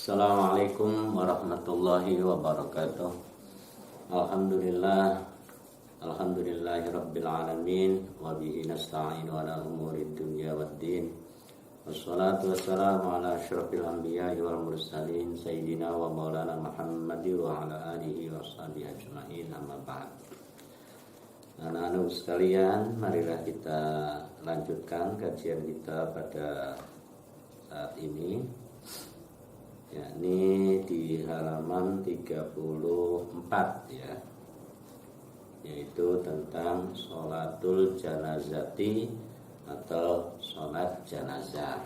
Assalamualaikum warahmatullahi wabarakatuh. Alhamdulillahi rabbil alamin wa bihi nasta'in ala umuri dunya waddin. Wassalatu wassalamu ala asyrafil anbiya'i wal mursalin sayyidina wa maulana Muhammadi wa ala alihi wa sahbihi ajma'in, amma ba'd. Anak-anak sekalian, marilah kita lanjutkan kajian kita pada saat ini, yakni di halaman 34 ya, yaitu tentang sholatul janazati atau sholat janazah.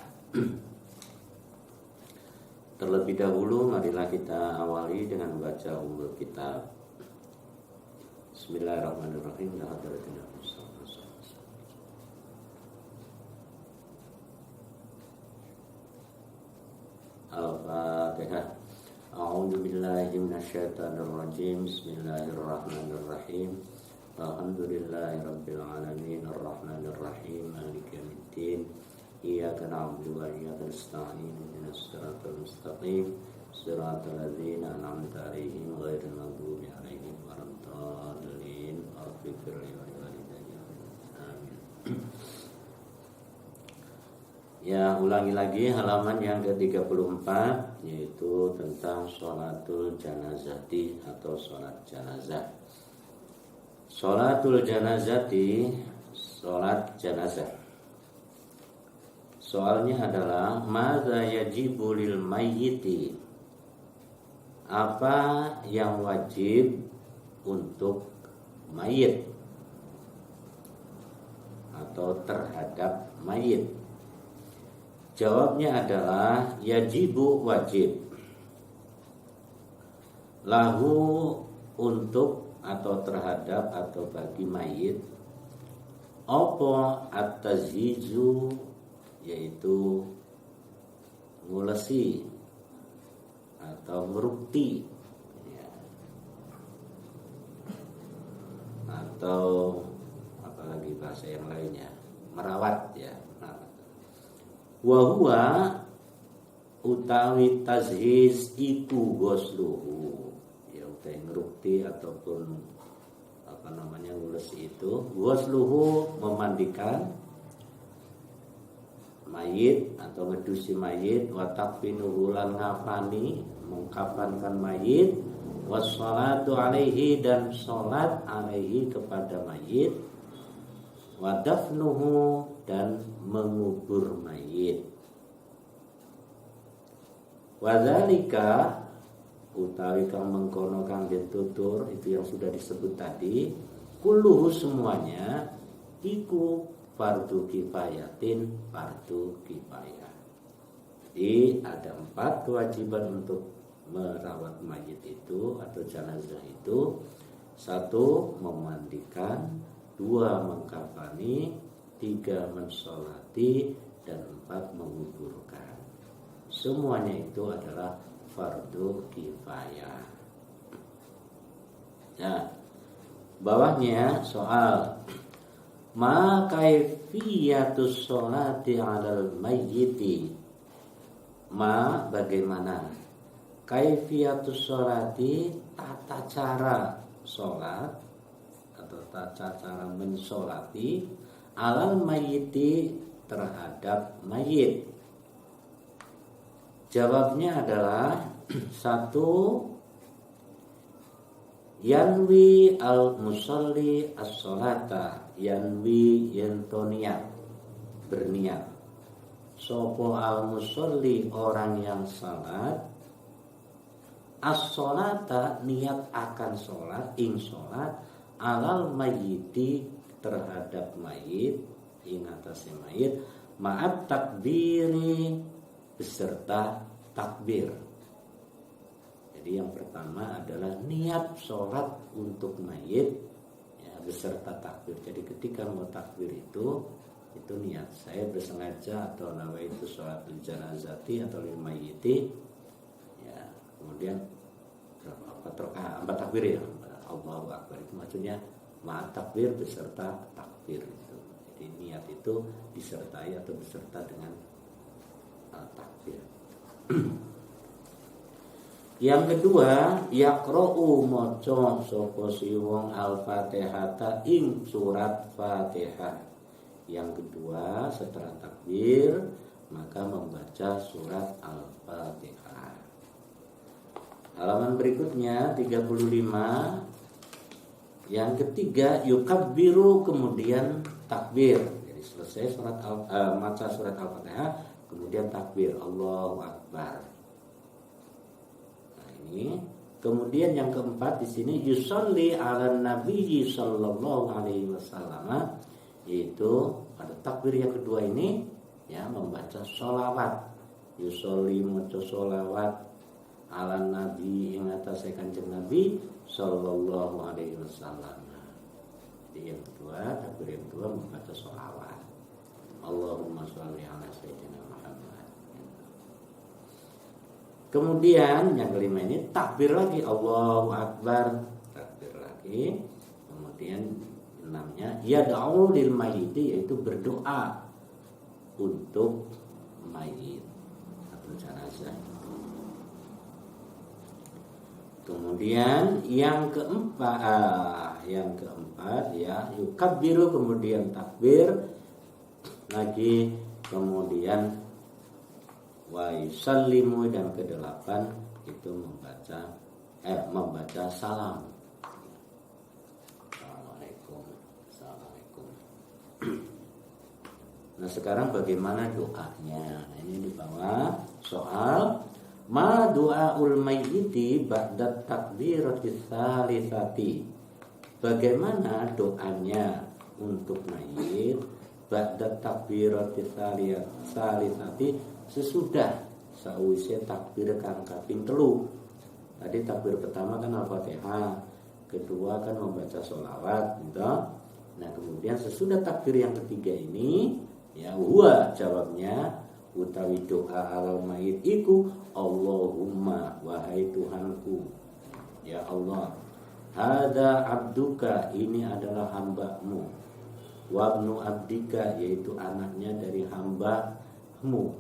Terlebih dahulu marilah kita awali dengan membaca ummul kitab. Bismillahirrahmanirrahim. Al-Fatihah. A'udzu billahi minasyaitonir rajim. Bismillahirrahmanirrahim. Alhamdulillahi rabbil alamin arrahmanir rahim maliki yaumiddin. Iyyaka na'budu wa iyyaka nasta'in ihdinas siratal mustaqim siratal ladzina an'amta 'alaihim ghairil maghdubi 'alaihim waladdallin. Ighfir li wa liwalidayya. Amin. Ya, ulangi lagi halaman yang ke-34, yaitu tentang sholatul janazati atau sholat janazah. Sholatul janazati, sholat janazah. Soalnya adalah madza yajibu lil mayyiti, apa yang wajib untuk mayit atau terhadap mayit. Jawabnya adalah yajibu, wajib, lahu, untuk atau terhadap atau bagi mayit, opo at-tazhizu, yaitu ngulesi atau ngerukti ya, atau apalagi bahasa yang lainnya, merawat ya. Wahua utawi tazhiz iku gosluhu, ya utawi ngerukti ataupun ngulesi itu, gosluhu memandikan mayit atau ngedusi mayit, wa takfinuhu lan ngafani mengkafankan mayit, wassalatu alaihi dan sholat alaihi kepada mayit, wa dafnuhu dan mengubur mayit. Wadzalika utawi kang mengkono kang ditutur itu yang sudah disebut tadi, kulluhu semuanya iku fardu kifayatin, fardu kifayah. Jadi ada 4 kewajiban untuk merawat mayit itu atau jenazah itu. 1, memandikan, 2, mengkafani, 3, mensolati, dan 4, menguburkan. Semuanya itu adalah fardu kifayah. Nah, bawahnya soal ma kaifiyatus sholati 'alal mayyiti. Ma bagaimana? Kaifiyatus sholati, tata cara sholat atau tata cara mensolati, alal mayyiti, terhadap mayit. Jawabnya adalah 1, yanwi al-musalli as-sholata, yanwi yentoniat, berniat. Sopo al-musalli, orang yang salat, as-sholata, niat akan sholat, ing sholat, alal mayyiti, terhadap mayit, ing atasnya mayit, ma'at takbiri, beserta takbir. Jadi yang pertama adalah niat sholat untuk mayit ya, beserta takbir. Jadi ketika mau takbir itu niat saya bersengaja atau nawaitu sholatul janazati atau lil mayyiti ya, kemudian berapa takbir ya, Allahu Akbar, itu maksudnya ma'at takbir, beserta takbir itu. Jadi niat itu disertai atau beserta dengan takbir. Yang kedua, yaqra'u maca sapa si wong al-Fatihata ing surat Fatihah. Yang kedua, setelah takbir maka membaca surat Al-Fatihah. Halaman berikutnya 35. Yang ketiga, yukabbiru kemudian takbir. Jadi selesai baca surat Al-Fatihah, kemudian takbir Allahu Akbar. Nah, ini. Kemudian yang keempat di sini yusolli ala Nabi sallallahu alaihi wasallam, yaitu pada takbir yang kedua ini ya membaca sholawat. Yusolli maca sholawat ala Nabi ing atase Kanjeng Nabi sallallahu alaihi wasallam. Jadi yang kedua, takbir yang kedua membaca sholawat. Allahumma sholli ala sayyidina Muhammad. Kemudian yang kelima ini takbir lagi, Allahu Akbar, takbir lagi. Kemudian enamnya yad'u lil mayyiti, yaitu berdoa untuk mayit atau jenazah. Kemudian yang keempat ya yukabbiru, kemudian takbir lagi, kemudian wa yusallimu, dan kedelapan itu membaca salam. Assalamualaikum. Nah, sekarang bagaimana doanya? Nah, ini di bawah soal ma du'aul mayyiti ba'da takbiratis salisati. Bagaimana doanya untuk mayit ba'da takbiratis salisati, sesudah sawise takbir kang kaping 3. Tadi takbir pertama kan Al-Fatihah, kedua kan membaca sholawat gitu. Nah, kemudian sesudah takbir yang ketiga ini ya huwa jawabnya utawi doa alal mayit iku Allahumma, wahai Tuhanku, ya Allah, hada abduka, ini adalah hambamu, wabnu abdika, yaitu anaknya dari hambamu,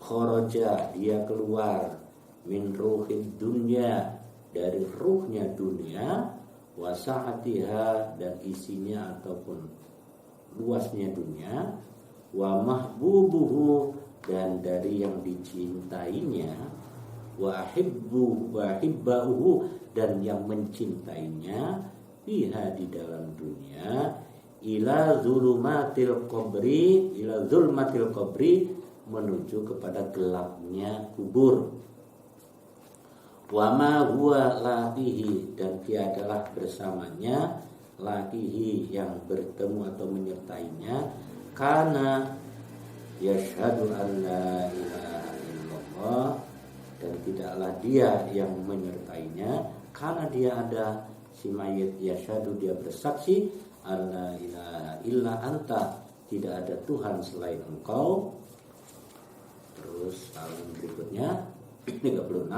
kharaja, dia keluar, min ruhid dunya, dari ruhnya dunia, wasa'atiha, dan isinya ataupun luasnya dunia, wa mahbubuhu, dan dari yang dicintainya, wa hibbahu, dan yang mencintainya, fiha, di dalam dunia, ila zulmatil qabri, menuju kepada gelapnya kubur. Wa ma huwa laqihi, dan tiadalah bersamanya laqihi, yang bertemu atau menyertainya, karena yashhadu an la ilaha illallah, dan tidaklah dia yang menyertainya, karena dia ada si mayit yashhadu, dia bersaksi an la ilaha illa anta, tidak ada Tuhan selain engkau. Terus halaman berikutnya 36,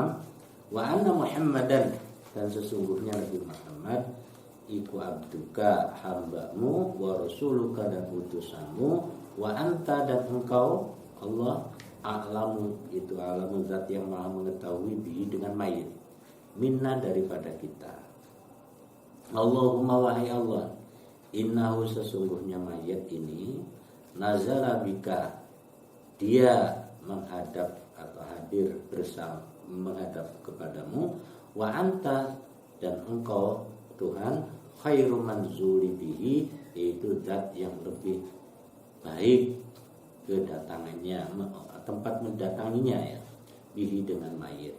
wa anna Muhammadan, dan sesungguhnya Nabi Muhammad iku abduka, hambamu, wa rasuluka, dan utusanmu, wa anta, dan engkau Allah, a'lamu, itu alamu zat yang maha mengetahui, bihi, dengan mayit, minna, daripada kita. Allahumma, wahai Allah, innahu, sesungguhnya mayit ini, nazala bika, dia menghadap atau hadir bersama, menghadap kepadamu, wa anta, dan engkau Tuhan, khairu manzuli bihi, yaitu zat yang lebih baik kedatangannya, tempat mendatanginya ya, bihi, dengan mayit.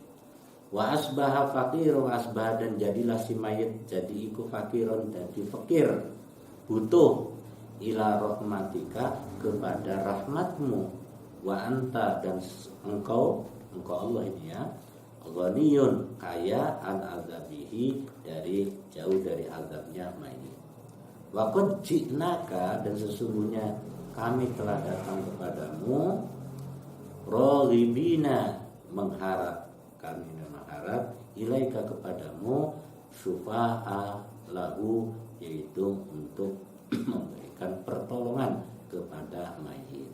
Wa asbaha fakir, wa asbaha, dan jadilah si mayit jadi iku fakiron, jadi fakir, butuh, ila rahmatika, kepada rahmatmu, wa anta, dan engkau Allah ini ya, ghaniyun, kaya, an azabihi, dari jauh dari azabnya mayit. Wa qad ji'naka, dan sesungguhnya kami telah datang kepadamu, raghibina, mengharap, kami mengharap, ilaika, kepadamu, syufa'a lahu, yaitu untuk memberikan pertolongan kepada mayit.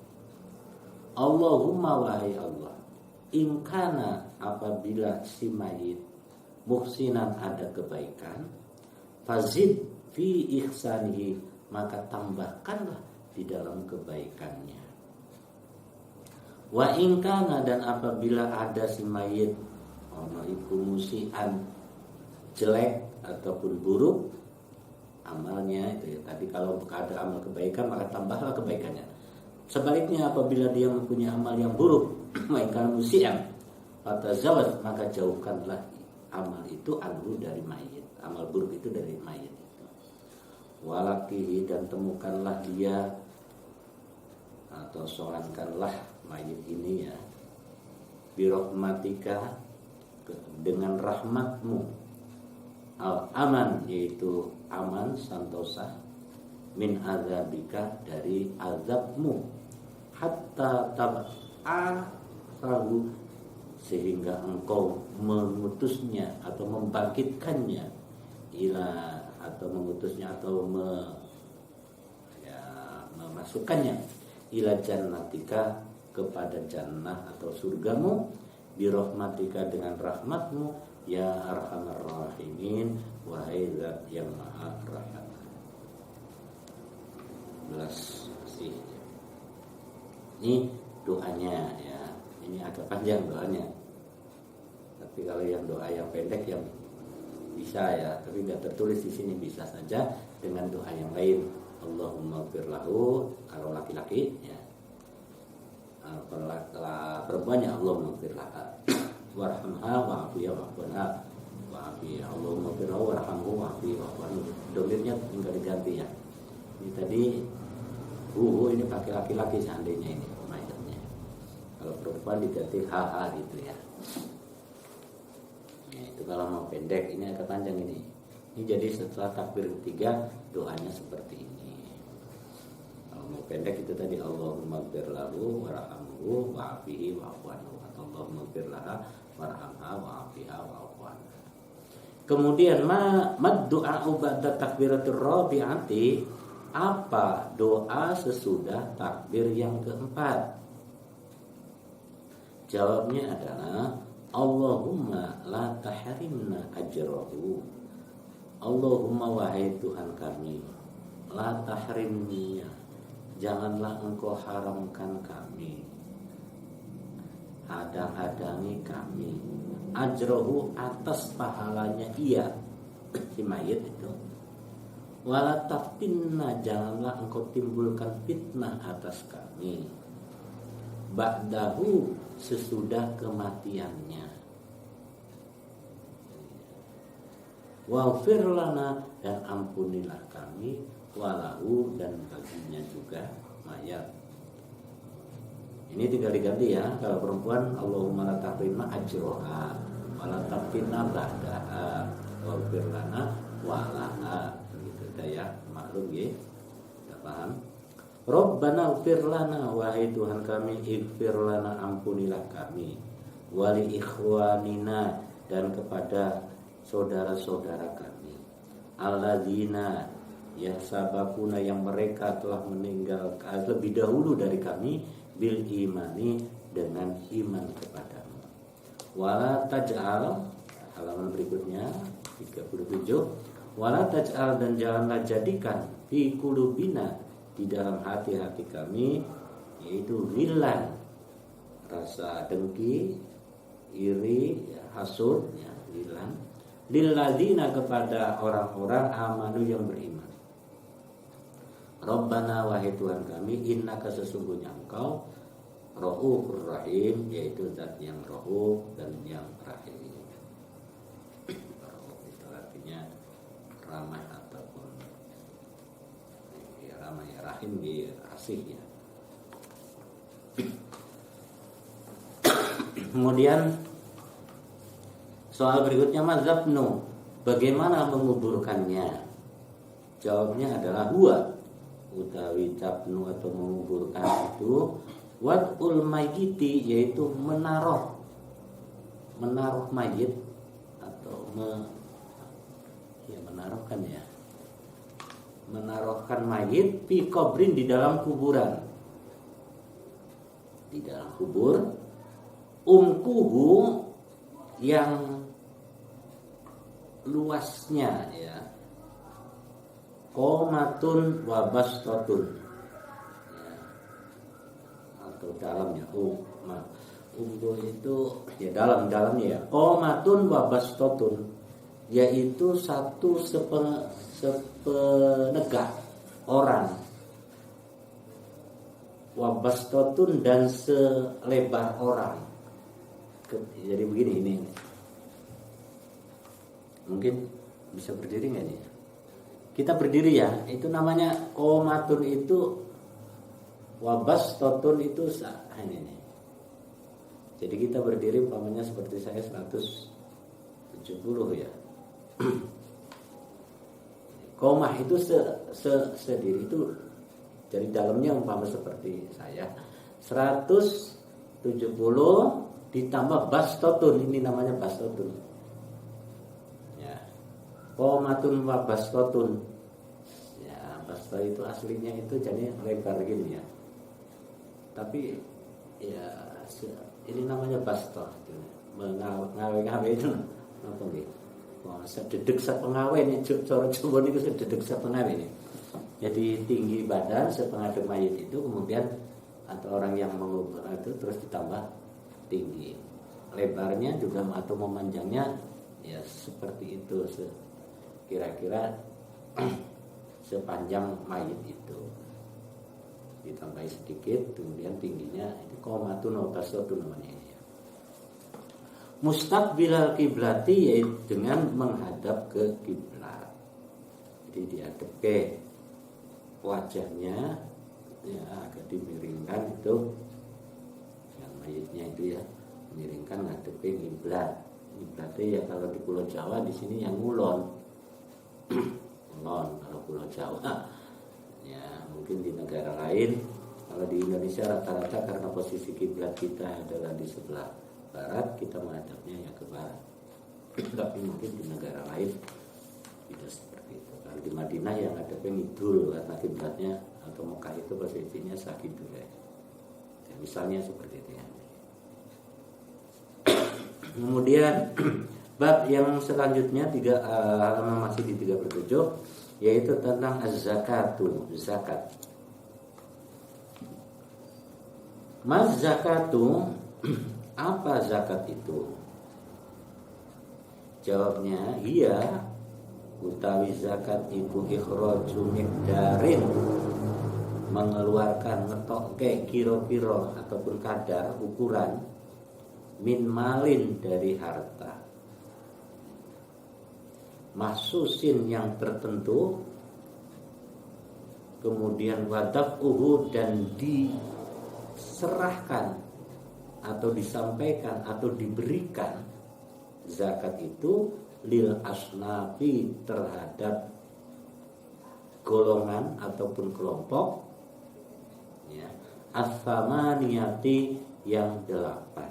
Allahumma, wahai Allah, ingkana apabila si mayit muhsinan ada kebaikan, fazid fi ihsanihi maka tambahkanlah di dalam kebaikannya. Wa ingkana dan apabila ada si mayit itu musian jelek ataupun buruk amalnya itu ya. Tadi kalau ada amal kebaikan maka tambahlah kebaikannya. Sebaliknya apabila dia mempunyai amal yang buruk, mainkan musiam, fatazawat maka jauhkanlah amal itu anhu dari mayit. Amal buruk itu dari mayit itu. Walakihi dan temukanlah dia atau solankanlah mayit ini ya. Birahmatika dengan rahmatmu. Al-aman yaitu aman santosa min azabika dari azabmu. Hatta tab'ahu sehingga engkau mengutusnya atau membangkitkannya ila atau mengutusnya atau memasukkannya ila jannatika kepada jannah atau surgamu birahmatika dengan rahmatmu ya arhamar rahimin wahai zat yang maha rahman. Belas sih. Ini doanya ya. Ini agak panjang doanya. Tapi kalau yang doa yang pendek yang bisa ya, tapi nggak tertulis di sini bisa saja dengan doa yang lain. Allahumma ighfir lahu kalau laki-laki ya. Kalau perempuannya Allahumma ighfir laha warhamha wa'afiha wa'afunha wa'afiha Allahumma ighfir lahu warhamhu wa'afiha wa'afunha. Domirnya tinggal diganti ya. Ini tadi ini pakai laki-laki seandainya ini mayatnya. Kalau perempuan diganti haha gitu ya. Ya itu kalau mau pendek, ini agak panjang ini. Ini jadi setelah takbir ketiga doanya seperti ini. Kalau mau pendek itu tadi Allahumma ighfir lahu warhamhu wa'afihi wa'afunhu atau Allahumma ighfir laha warhamha wa'afiha wa'afunha. Kemudian mad du'a ba'da takbiratur rabi'ati, apa doa sesudah takbir yang keempat? Jawabnya adalah Allahumma la tahrimna ajrahu. Allahumma wahai Tuhan kami, la tahrimna, janganlah engkau haramkan kami, hadang-hadangi kami, ajrahu atas pahalanya ia si mayit itu. Wala taftinna, janganlah engkau timbulkan fitnah atas kami, ba'dahu sesudah kematiannya. Waghfir lana, dan ampunilah kami, walahu, dan baginya juga mayat. Ini tinggal diganti ya. Kalau perempuan Allahumma la tahrimna ajroha wala taftinna ba'daha waghfir lana walaha. Ya maklum ya, tidak paham. Rabbana ighfir lana, wahai Tuhan kami, ighfir lana, ampunilah kami, wali ikhwanina, dan kepada saudara-saudara kami, alladzina ya sabakuna, yang mereka telah meninggal lebih dahulu dari kami, bil imani, dengan iman kepadamu. Wala taj'al, halaman berikutnya 37, wala taj'al, dan janganlah jadikan fi qulubina, di dalam hati-hati kami, yaitu ghillan, rasa dengki, iri, hasud, ya, ghillan, lilladzina, kepada orang-orang amanu yang beriman. Rabbana, wahai Tuhan kami, innaka, sesungguhnya engkau, Raufur Rahim, yaitu zat yang Rauf dan yang Rahim. Rauf itu artinya ramah ataupun ya, ramah ya, rahim di asih ya. Kemudian soal berikutnya, mazhabnu, bagaimana menguburkannya? Jawabnya adalah huwa, utawi capnu atau menguburkan itu wad'ul mayyiti, yaitu menaruh mayit atau menaruhkan ya, menaruhkan mayit fi qabrin, di dalam kuburan, di dalam kubur, umkuhu yang luasnya ya, qomatun wa bastotun ya, atau dalamnya umku itu ya dalamnya ya, qomatun wa bastotun yaitu satu sepenegak orang, wa bastotun dan selebar orang. Jadi begini ini. Mungkin bisa berdiri nggak nih? Kita berdiri ya. Itu namanya qomatun itu, wabas totun itu ini nih. Jadi kita berdiri umpamanya seperti saya 170 ya. Qomah itu sediri itu dari dalamnya umpama seperti saya 170 ditambah bastotun, ini namanya bastotun. Qomatun wa bastotun. Ya, basto itu aslinya itu jadi lebar gini ya. Tapi ya ini namanya basto. Mengawe-ngawe itu apa nggih? Wah, sededek sepengawe ini cara Jawa niku sededek sepengawe ini. Jadi tinggi badan sepengadep mayit itu, kemudian atau orang yang mengubur itu terus ditambah tinggi. Lebarnya juga atau memanjangnya ya seperti itu, kira-kira sepanjang mayit itu ditambahi sedikit, kemudian tingginya itu qomatun wa bastotun namanya ini. Mustaqbilal kiblati yaitu dengan menghadap ke kiblat. Jadi diadep ke wajahnya ya agak dimiringkan itu yang mayitnya itu ya, miringkan ngadep ke kiblat. Kiblatnya ya kalau di Pulau Jawa di sini yang ngulon. Ngulon kalau Pulau Jawa. Ya, mungkin di negara lain, kalau di Indonesia rata-rata karena posisi kiblat kita adalah di sebelah barat, kita menghadapnya ya ke barat. Tapi mungkin di negara lain tidak seperti itu. Kalau di Madinah yang hadapnya ngidul karena kiblatnya, atau Mekah itu posisinya sakidul ya. Misalnya seperti itu ya. Kemudian bab yang selanjutnya halaman masih di 37, yaitu tentang az-zakatu, zakat. Mas zakatu, apa zakat itu? Jawabnya, iya utawi zakat ibu ikhraju miqdarin, mengeluarkan ngetokke kira-kira ataupun kadar ukuran min malin dari harta, mahsusin yang tertentu, kemudian wadafuhu dan diserahkan atau disampaikan atau diberikan zakat itu lil asnafi terhadap golongan ataupun kelompok ya, as-samaniyati yang 8.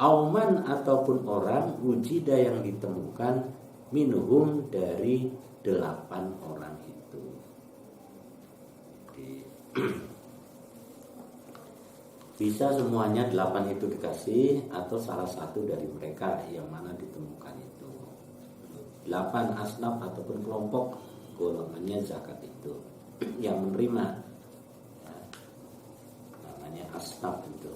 Auman ataupun orang wujida yang ditemukan minhum dari 8 orang itu. Bisa semuanya 8 itu dikasih atau salah satu dari mereka yang mana ditemukan itu. 8 asnaf ataupun kelompok golongannya zakat itu yang menerima ya, namanya asnaf itu.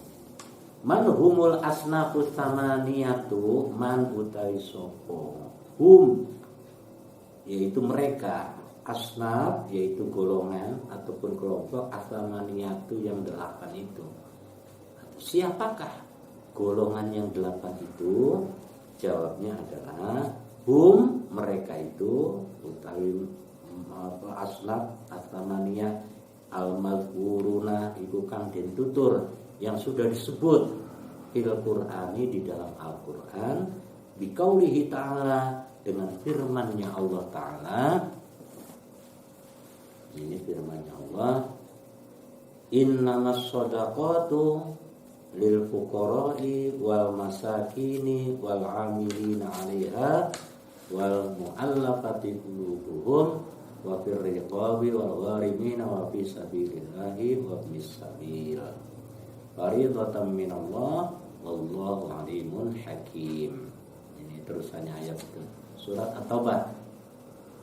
Man humul asnafus samaniyatu, man utawi sopo hum yaitu mereka, asnaf yaitu golongan ataupun kelompok, asamaniyatu yang 8 itu. Siapakah golongan yang 8 itu? Jawabnya adalah hum, mereka itu utawi asnaf asamaniyah al-mazkuruna iku kang den tutur yang sudah disebut fil Qur'ani di dalam Al-Qur'an biqaulihi ta'ala, dengan firman-Nya Allah Ta'ala. Ini firman-Nya Allah, innamas shadaqatu lil fuqara'i wal masakini wal 'amilina 'alaiha wal mu'allafati qulubuhum wa fir riqabi wal gharimina wa fi sabilillahi wa bis sabil. Fariidatan minallah wallahu alimun hakim. Ini terusannya ayat itu. Surat At-Taubah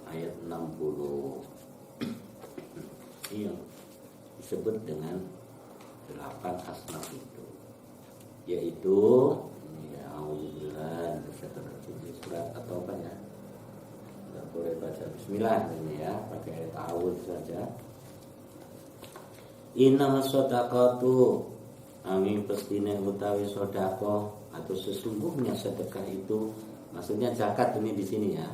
ayat 60. Iya, disebut dengan 8 asnaf itu, yaitu Alhamdulillah surat At-Taubah ya. Tidak boleh baca bismillah ini ya, pakai ayat awal saja. Innamas shadaqatu angin pestine utawi sedekah atau sesungguhnya sedekah itu, maksudnya zakat ini di sini ya.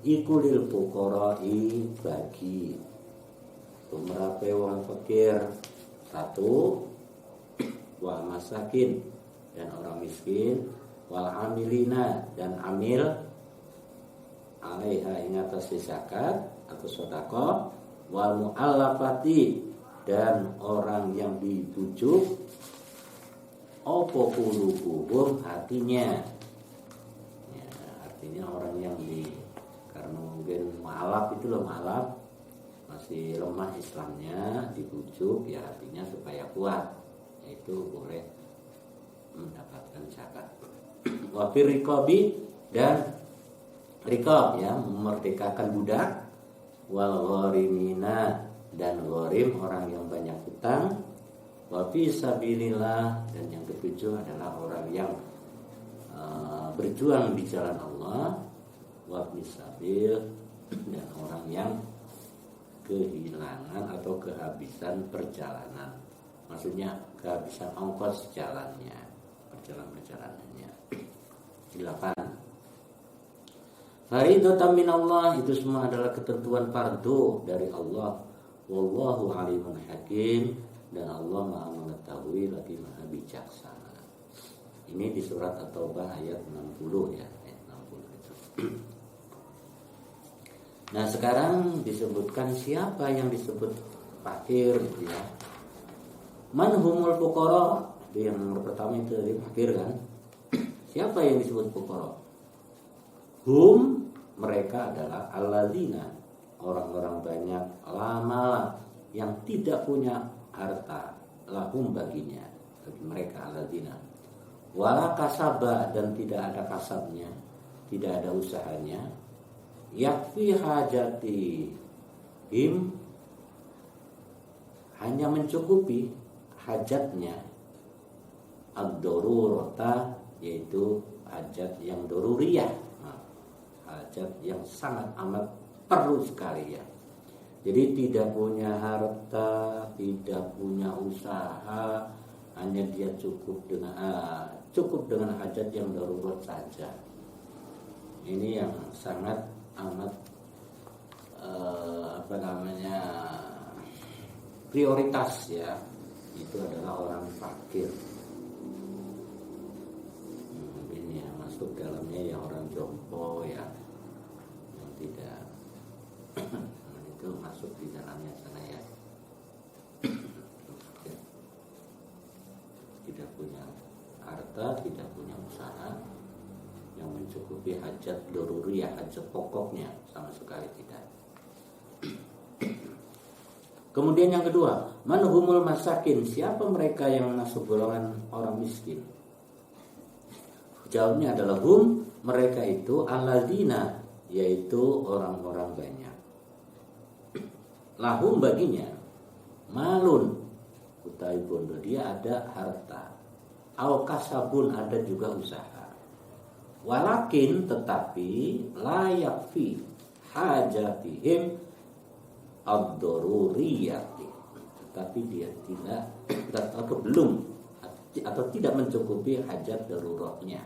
Iku lil fuqara'i bagi tumrape wong fakir satu, wal masakin dan orang miskin, wal amilina dan amil alaiha ing atas zakat atau sedekah, wal muallafati dan orang yang dibujuk opo qulubuhum hatinya ya, artinya orang yang karena mungkin mualaf itu loh, mualaf masih lemah Islamnya, dibujuk ya hatinya supaya kuat, itu boleh mendapatkan zakat. Wafir rikobi dan rikob ya, memerdekakan budak, wal gharimina dan gharim orang yang banyak hutang, wa fi sabilillah dan yang ketujuh adalah orang yang berjuang di jalan Allah, wa fi sabil dan orang yang kehilangan atau kehabisan perjalanan, maksudnya kehabisan ongkos jalannya, perjalanannya. 8. Fariidatan minallah, itu semua adalah ketentuan fardu dari Allah. Wallahu alimun hakim, dan Allah Maha mengetahui lagi Maha bijaksana. Ini di surat At-Taubah ayat 60 ya, ayat 60 itu. Nah, sekarang disebutkan siapa yang disebut fakir gitu ya. Man humul fuqara, itu yang nomor pertama itu dari fakir kan. Siapa yang disebut fuqara? Hum, mereka adalah alladzina, orang-orang banyak, lama yang tidak punya harta, lahum baginya, bagi mereka alladzina. Wala kasaba, dan tidak ada kasabnya, tidak ada usahanya. Yakfi hajati him, hanya mencukupi hajatnya, ad-darurata, yaitu hajat yang daruriyah, hajat yang sangat amat perlu sekali ya. Jadi tidak punya harta, tidak punya usaha, hanya dia cukup dengan hajat yang darurat saja. Ini yang sangat amat prioritas ya, itu adalah orang fakir. Ini ya, masuk dalamnya ya orang jompo ya, yang tidak itu masuk di dalamnya sana ya. Tidak punya harta, tidak punya usaha yang mencukupi hajat daruriyah, hajat pokoknya sama sekali tidak. Kemudian yang kedua, manhumul masakin, siapa mereka yang masuk golongan orang miskin? Jawabnya adalah hum, mereka itu alladzina, yaitu orang-orang banyak. Lahum baginya malun, utawi bondo, dia ada harta. Au kasabun, ada juga usaha. Walakin, tetapi layak fi hajatihim ad-daruriyati, tetapi dia tidak atau belum atau tidak mencukupi hajat daruratnya.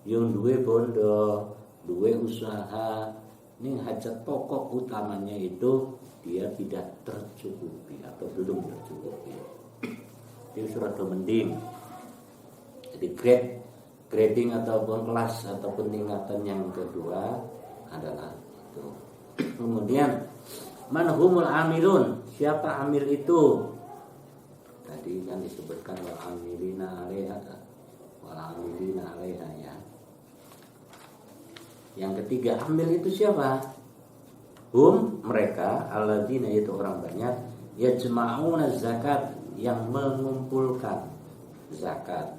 Yang duwe bondo, duwe usaha, ini hajat pokok utamanya itu dia tidak tercukupi atau belum tercukupi. Ini surat Al-Mending. Jadi grading ataupun kelas ataupun tingkatan yang kedua adalah itu. Kemudian manhumul amilun, siapa amil itu? Tadi kan disebutkan wal amilina alaiha ya. Yang ketiga, amil itu siapa? Hum, mereka alladzina, itu orang banyak, yajma'una zakat, yang mengumpulkan zakat.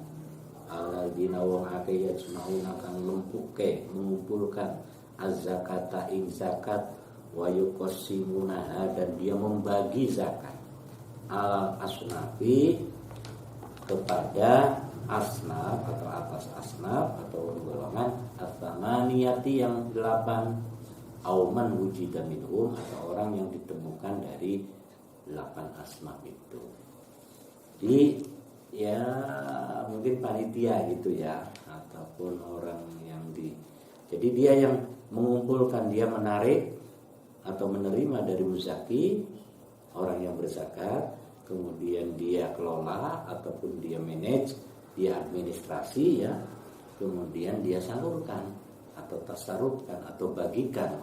Alladzina wong akeh yajma'una kang lempuke mengumpulkan az-zakata ing zakat wa yuqassimunaha dan dia membagi zakat al asnafi kepada asnaf atau atas asnaf atau golongan at-tamaniyati yang 8 auman wujida minhum atau orang yang ditemukan dari 8 asnaf itu. Jadi ya mungkin panitia gitu ya ataupun orang yang jadi dia yang mengumpulkan, dia menarik atau menerima dari muzaki orang yang berzakat, kemudian dia kelola ataupun dia manage, dia administrasi ya, kemudian dia salurkan atau tasarufkan atau bagikan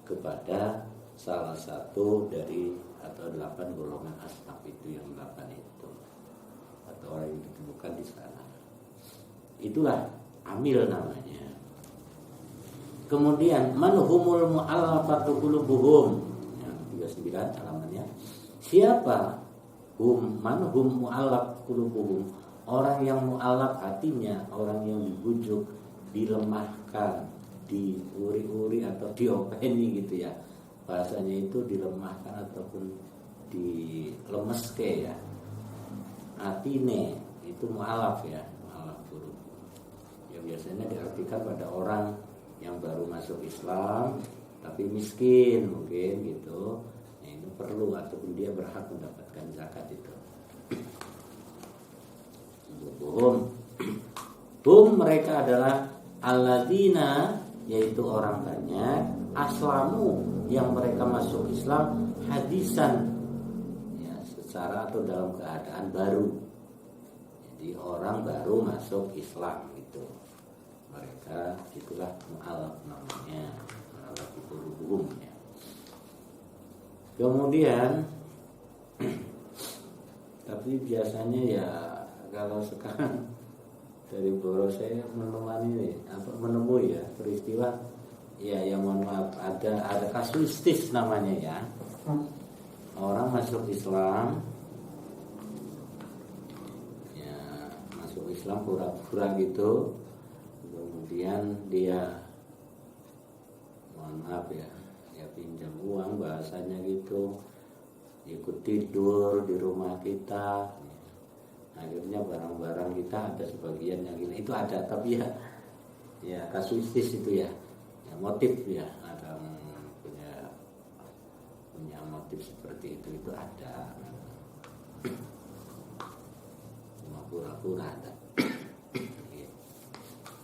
kepada salah satu dari atau 8 golongan asnaf itu, yang 8 itu atau orang yang ditemukan di sana. Itulah amil namanya. Kemudian manhumul mu'allafatu qulubuhum yang 39 halamannya. Siapa manhum mu'allaf qulubuhum, orang yang mu'allaf hatinya, orang yang dibujuk, dilemahkan, diuri-uri atau diopeni gitu ya. Bahasanya itu dilemahkan ataupun dilemeske ya. Atine itu mu'alaf ya, mu'alaf qulub. Ya biasanya diartikan pada orang yang baru masuk Islam tapi miskin mungkin gitu. Nah, itu perlu ataupun dia berhak mendapatkan zakat itu. Hum mereka adalah alladzina, yaitu orang banyak, aslamu yang mereka masuk Islam hadisan ya, secara atau dalam keadaan baru. Jadi orang baru masuk Islam itu, mereka itulah mu'alaf namanya, mu'alaf itu hukumnya. Kemudian tapi biasanya ya kalau sekarang dari boros saya menemui ya peristiwa ya yang mohon maaf ada kasuistis namanya ya. Orang masuk Islam ya, masuk Islam pura-pura gitu, kemudian dia mohon maaf ya pinjam uang bahasanya gitu, ikut tidur di rumah kita, akhirnya barang-barang kita ada sebagian yang gini itu ada, tapi ya kasuistis itu ya motif ya, ada punya motif seperti itu ada, cuma pura-pura ada.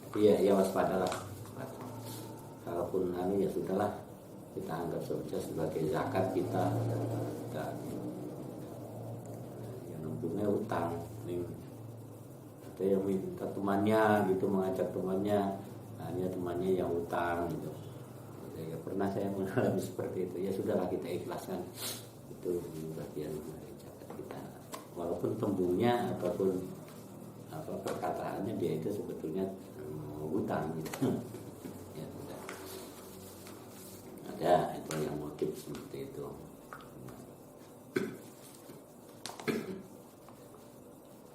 Tapi ya waspadalah, kalaupun ya sudahlah, kita anggap saja sebagai zakat kita yang numpungnya utang nih. Ada yang minta temannya gitu, mengajak temannya, hanya temannya yang utang gitu. Ya, pernah saya mengalami seperti itu. Ya sudahlah, kita ikhlaskan, itu bagian dari zakat kita. Walaupun tembungnya ataupun perkataannya dia itu sebetulnya utang gitu. Ya sudah. Ada itu yang motif seperti itu.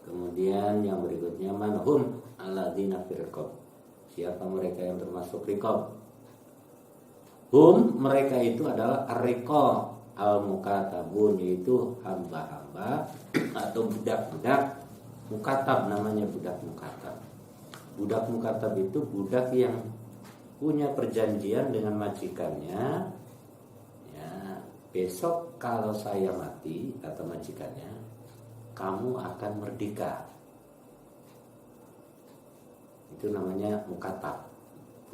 Kemudian yang berikutnya manhum alladzina firqab. Siapa mereka yang termasuk riqab? Hum mereka itu adalah ar-riqab al-mukatabun, yaitu hamba-hamba atau budak-budak mukatab, namanya budak mukatab. Budak mukatab itu budak yang punya perjanjian dengan majikannya. Ya, besok kalau saya mati, kata majikannya, kamu akan merdeka. Itu namanya mukatab,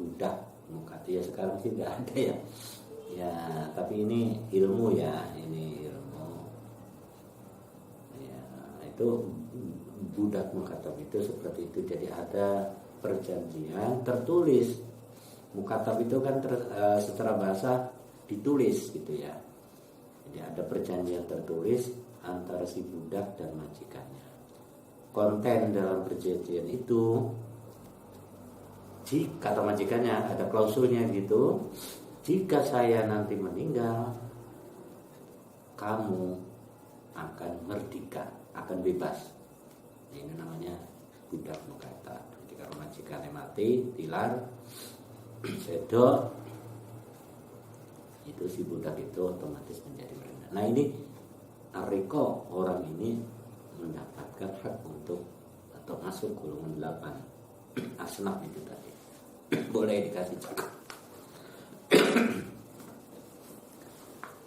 budak mukatab. Ya sekarang sih nggak ada ya. Ya tapi ini ilmu ya, ini ilmu. Ya itu budak mukatab itu seperti itu. Jadi ada perjanjian tertulis. Mukatab itu kan secara bahasa ditulis gitu ya. Jadi ada perjanjian tertulis antara si budak dan majikannya. Konten dalam perjanjian itu, jika kata majikannya ada klausulnya gitu, jika saya nanti meninggal, kamu akan merdeka, akan bebas. Ini namanya budak mukata. Jadi kalau majikannya mati, tilar, sedok, itu si budak itu otomatis menjadi merdeka. Nah ini ariko, orang ini mendapatkan hak untuk atau masuk golongan 8 asnaf itu tadi. Boleh dikasih cakap.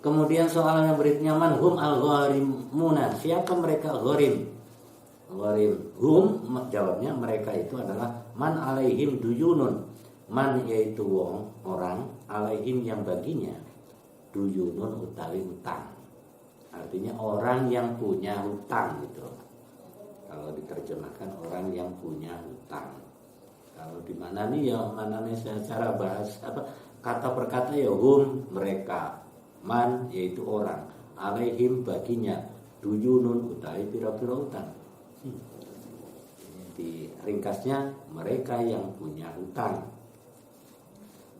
Kemudian soal yang berikutnya, man hum al-gharimuna, siapa mereka gharim? Gharim hum, jawabnya mereka itu adalah man alaihim duyunun. Man yaitu wong, orang, alaihim yang baginya duyunun utawi utang. Artinya orang yang punya hutang gitu. Kalau diterjemahkan orang yang punya hutang. Kalau di mana nih ya, mana nih secara bahasa apa kata per kata ya hum mereka. Man yaitu orang, alaihim baginya duyunun utawi pira-pira utang. Di ringkasnya mereka yang punya hutang.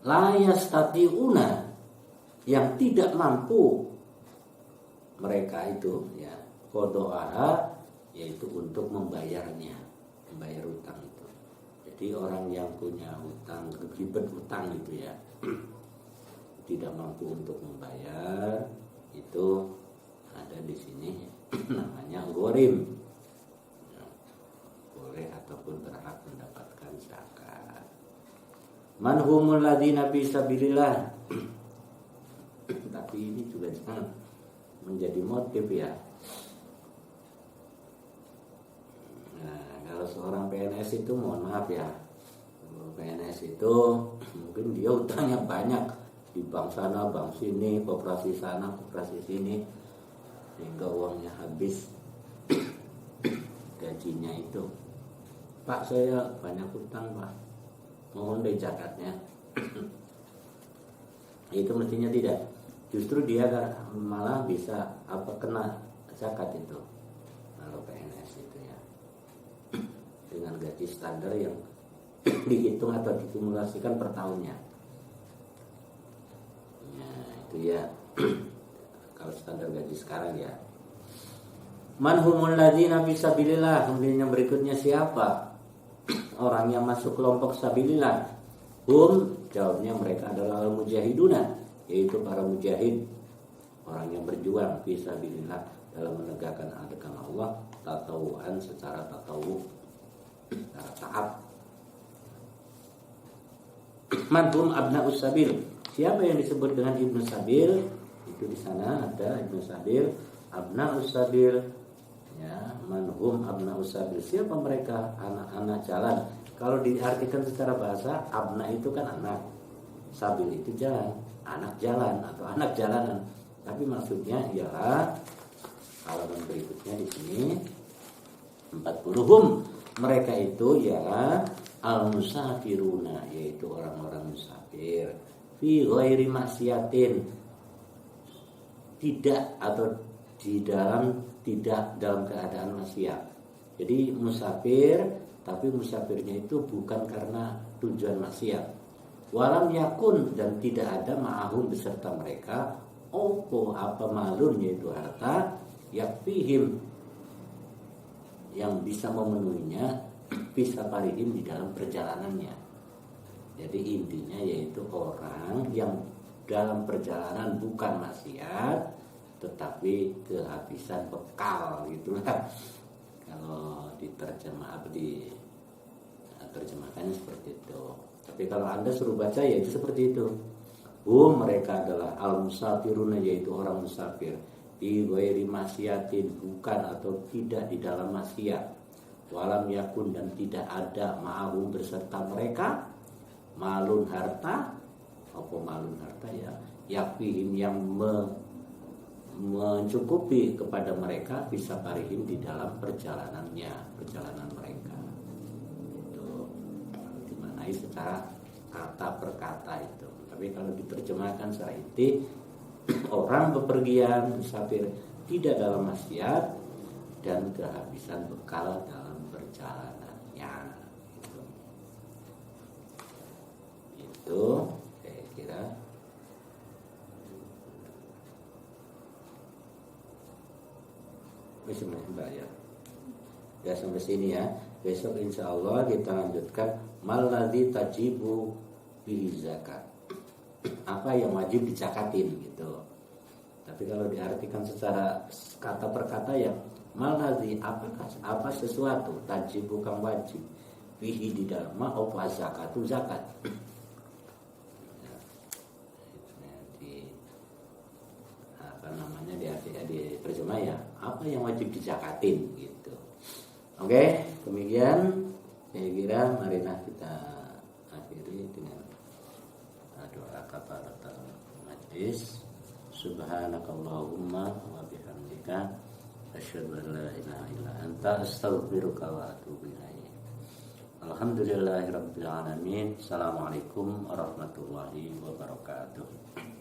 La yastati'una, yang tidak mampu mereka itu ya qada'aha, yaitu untuk membayarnya, membayar hutang itu. Jadi orang yang punya hutang, ribet hutang itu ya tidak mampu untuk membayar, itu ada di sini namanya gharim. Ya, boleh ataupun berhak mendapatkan zakat. Man humul ladzina fi sabilillah. Tapi ini juga jangan menjadi motif ya. Nah, kalau seorang PNS itu mohon maaf ya, PNS itu mungkin dia utangnya banyak di bank sana, bank sini, koperasi sana, koperasi sini, sehingga uangnya habis. Gajinya itu, Pak saya banyak utang Pak, mohon deh zakatnya. Itu mestinya tidak. Justru dia malah bisa kena zakat itu kalau PNS itu ya, dengan gaji standar yang dihitung atau dikumulasikan per tahunnya. Ya kalau standar gaji sekarang ya. Man humul ladzina fi sabilillah, kemudian yang berikutnya siapa orang yang masuk kelompok sabilillah? Hum, jawabnya mereka adalah al-mujahiduna, yaitu para mujahid, orang yang berjuang fi sabilillah dalam menegakkan agama Allah tatawuan, secara tatawu, secara taat. Man hum abna'us sabil, siapa yang disebut dengan Ibnu Sabil? Itu di sana ada Ibnu Sabil, Abna'us Sabil. Ya, manhum Abna'us Sabil. Siapa mereka? Anak-anak jalan. Kalau diartikan secara bahasa, abna itu kan anak, sabil itu jalan, anak jalan atau anak jalanan. Tapi maksudnya ialah halaman berikutnya di sini 40 mereka itu ialah al-musafiruna, yaitu orang-orang musafir. Fi ghairi maksiatin, tidak atau tidak dalam keadaan maksiat. Jadi musafir, tapi musafirnya itu bukan karena tujuan maksiat. Walam yakun, dan tidak ada ma'ahum beserta mereka opo apa malun, yaitu harta yakfihim, yang bisa memenuhinya bisa parihim di dalam perjalanannya. Jadi intinya yaitu orang yang dalam perjalanan bukan maksiat, tetapi kehabisan bekal gitulah. Kalau terjemahkannya seperti itu. Tapi kalau Anda suruh baca ya itu seperti itu. Mereka adalah al-musafiruna, yaitu orang musafir, di ghairi maksiatin, bukan atau tidak di dalam maksiat. Walam yakun, dan tidak ada ma'ahum beserta mereka malun harta. Apa malun harta ya? Yakfihim, yang mencukupi kepada mereka bisa parihim di dalam perjalanan mereka. Itu dimanai secara kata per kata itu. Tapi kalau diterjemahkan secara inti, orang bepergian musafir tidak dalam maksiat dan kehabisan bekal dalam perjalanannya. Itu saya kira. Bisa bayar. Ya sampai sini ya. Besok insya Allah kita lanjutkan maladzi tajibu bihi zakat. Apa yang wajib dicakatin gitu. Tapi kalau diartikan secara kata per kata ya maladzi apa sesuatu tajibu kang wajib bihi di dalam apa zakatu zakat. Ya, di apa namanya di terjemah ya apa yang wajib dizakatin gitu. Oke, demikian saya kira marilah kita akhiri dengan doa kafaratul majlis. Subhanakallahumma wa bihamdika asyhadu an la ilaha illa anta astaghfiruka wa atubu ilaik. Alhamdulillahirabbil alamin. Assalamualaikum warahmatullahi wabarakatuh.